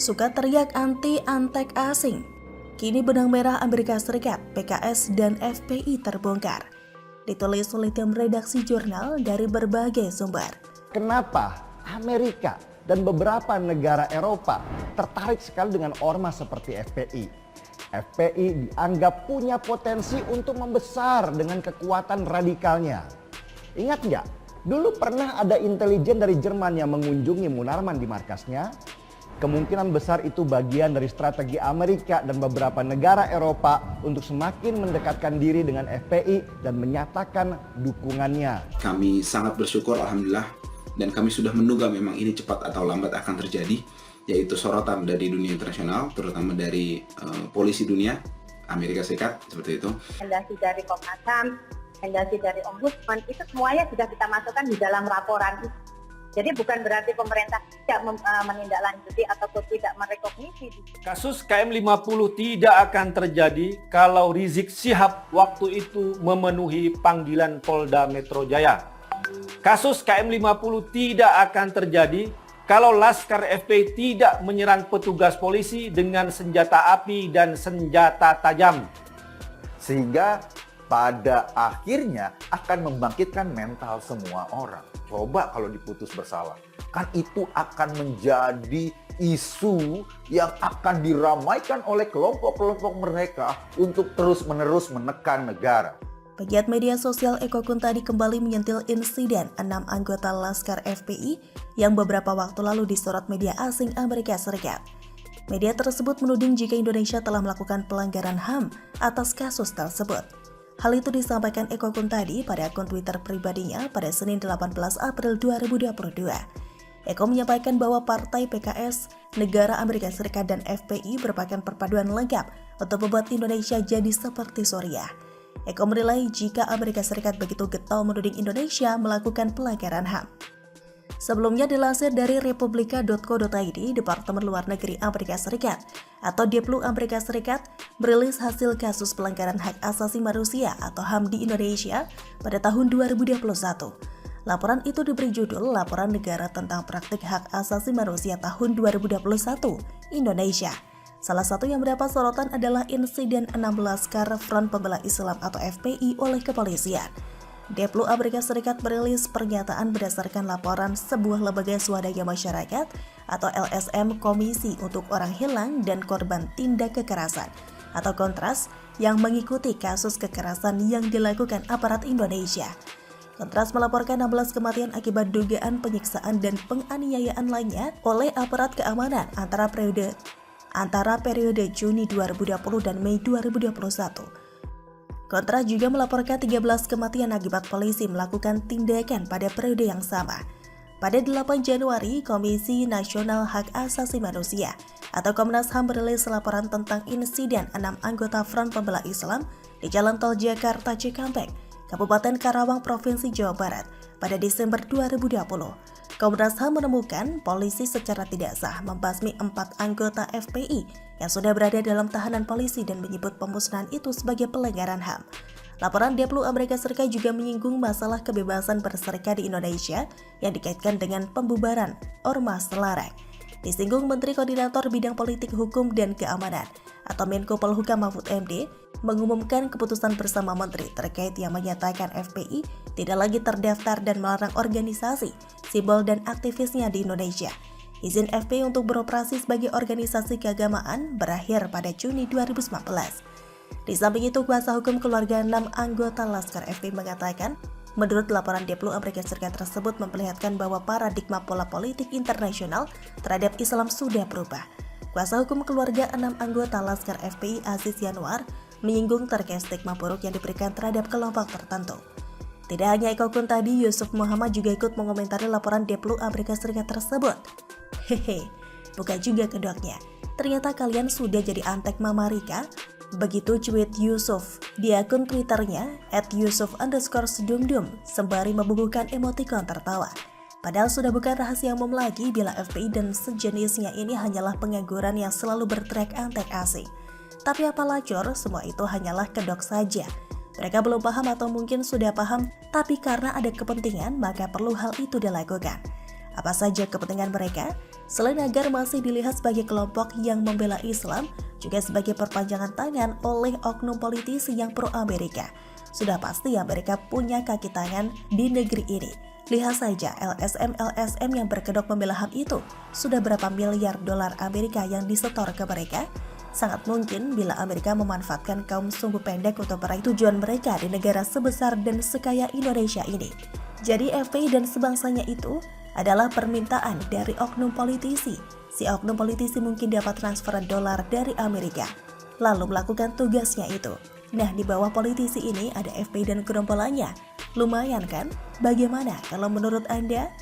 Suka teriak anti-antek asing. Kini benang merah Amerika Serikat, PKS dan FPI terbongkar. Ditulis oleh tim redaksi jurnal dari berbagai sumber. Kenapa Amerika dan beberapa negara Eropa tertarik sekali dengan ormas seperti FPI? FPI dianggap punya potensi untuk membesar dengan kekuatan radikalnya. Ingat nggak? Dulu pernah ada intelijen dari Jerman yang mengunjungi Munarman di markasnya. Kemungkinan besar itu bagian dari strategi Amerika dan beberapa negara Eropa untuk semakin mendekatkan diri dengan FPI dan menyatakan dukungannya. Kami sangat bersyukur alhamdulillah dan kami sudah menduga memang ini cepat atau lambat akan terjadi, yaitu sorotan dari dunia internasional, terutama dari polisi dunia, Amerika Serikat, seperti itu. Rekomendasi dari Komnas HAM, rekomendasi dari Ombudsman, itu semuanya sudah kita masukkan di dalam laporan itu. Jadi bukan berarti pemerintah tidak menindaklanjuti ataupun tidak merekognisi. Kasus KM50 tidak akan terjadi kalau Rizik Syihab waktu itu memenuhi panggilan Polda Metro Jaya. Kasus KM50 tidak akan terjadi kalau Laskar FPI tidak menyerang petugas polisi dengan senjata api dan senjata tajam. Sehingga pada akhirnya akan membangkitkan mental semua orang. Coba kalau diputus bersalah, kan itu akan menjadi isu yang akan diramaikan oleh kelompok-kelompok mereka untuk terus-menerus menekan negara. Pegiat media sosial Eko Kuntadi kembali menyentil insiden 6 anggota Laskar FPI yang beberapa waktu lalu disorot media asing Amerika Serikat. Media tersebut menuding jika Indonesia telah melakukan pelanggaran HAM atas kasus tersebut. Hal itu disampaikan Eko Kuntadi pada akun Twitter pribadinya pada Senin 18 April 2022. Eko menyampaikan bahwa Partai PKS, Negara Amerika Serikat dan FPI merupakan perpaduan lengkap untuk membuat Indonesia jadi seperti Suriah. Eko menilai jika Amerika Serikat begitu getol menuding Indonesia melakukan pelanggaran HAM. Sebelumnya dilansir dari republika.co.id, Departemen Luar Negeri Amerika Serikat atau Diplu Amerika Serikat merilis hasil kasus pelanggaran hak asasi manusia atau HAM di Indonesia pada tahun 2021. Laporan itu diberi judul Laporan Negara tentang Praktik Hak Asasi Manusia tahun 2021 Indonesia. Salah satu yang mendapat sorotan adalah insiden 16 Laskar Front Pembela Islam atau FPI oleh kepolisian. Diplu Amerika Serikat merilis pernyataan berdasarkan laporan sebuah lembaga swadaya masyarakat atau LSM Komisi untuk Orang Hilang dan Korban Tindak Kekerasan atau Kontras yang mengikuti kasus kekerasan yang dilakukan aparat Indonesia. Kontras melaporkan 16 kematian akibat dugaan penyiksaan dan penganiayaan lainnya oleh aparat keamanan antara periode Juni 2020 dan Mei 2021. Kontras juga melaporkan 13 kematian akibat polisi melakukan tindakan pada periode yang sama. Pada 8 Januari, Komisi Nasional Hak Asasi Manusia atau Komnas HAM merilis laporan tentang insiden 6 anggota Front Pembela Islam di Jalan Tol Jakarta Cikampek, Kabupaten Karawang, Provinsi Jawa Barat pada Desember 2020. Komnas HAM menemukan polisi secara tidak sah membasmi 4 anggota FPI yang sudah berada dalam tahanan polisi dan menyebut pemusnahan itu sebagai pelanggaran HAM. Laporan Diplu Amerika Serikat juga menyinggung masalah kebebasan berserikat di Indonesia yang dikaitkan dengan pembubaran Ormas Terlarang. Disinggung Menteri Koordinator Bidang Politik Hukum dan Keamanan atau Menko Polhukam Mahfud MD mengumumkan keputusan bersama menteri terkait yang menyatakan FPI tidak lagi terdaftar dan melarang organisasi, simbol dan aktivisnya di Indonesia. Izin FPI untuk beroperasi sebagai organisasi keagamaan berakhir pada Juni 2019. Di samping itu, kuasa hukum keluarga 6 anggota Laskar FPI mengatakan, menurut laporan Diplu Amerika Serikat tersebut memperlihatkan bahwa paradigma pola politik internasional terhadap Islam sudah berubah. Kuasa hukum keluarga 6 anggota Laskar FPI Aziz Yanuar menyinggung terkait stigma buruk yang diberikan terhadap kelompok tertentu. Tidak hanya Eko Kuntadi, Yusuf Muhammad juga ikut mengomentari laporan Diplu Amerika Serikat tersebut. Hehe, buka juga kedoknya. Ternyata kalian sudah jadi antek Mama Rika? Begitu tweet Yusuf di akun Twitternya @yusuf_sedumdum sembari membubuhkan emotikon tertawa. Padahal sudah bukan rahasia umum lagi bila FPI dan sejenisnya ini hanyalah pengangguran yang selalu berteriak antek asing. Tapi apalah Cor, semua itu hanyalah kedok saja. Mereka belum paham atau mungkin sudah paham, tapi karena ada kepentingan maka perlu hal itu dilakukan. Apa saja kepentingan mereka? Selain agar masih dilihat sebagai kelompok yang membela Islam, juga sebagai perpanjangan tangan oleh oknum politisi yang pro-Amerika. Sudah pasti Amerika punya kaki tangan di negeri ini. Lihat saja LSM-LSM yang berkedok membela HAM itu, sudah berapa miliar dolar Amerika yang disetor ke mereka? Sangat mungkin bila Amerika memanfaatkan kaum sumbu pendek untuk meraih tujuan mereka di negara sebesar dan sekaya Indonesia ini. Jadi FPI dan sebangsanya itu adalah permintaan dari oknum politisi. Si oknum politisi mungkin dapat transferan dolar dari Amerika, lalu melakukan tugasnya itu. Nah, di bawah politisi ini ada FPI dan gerombolannya. Lumayan kan? Bagaimana kalau menurut Anda?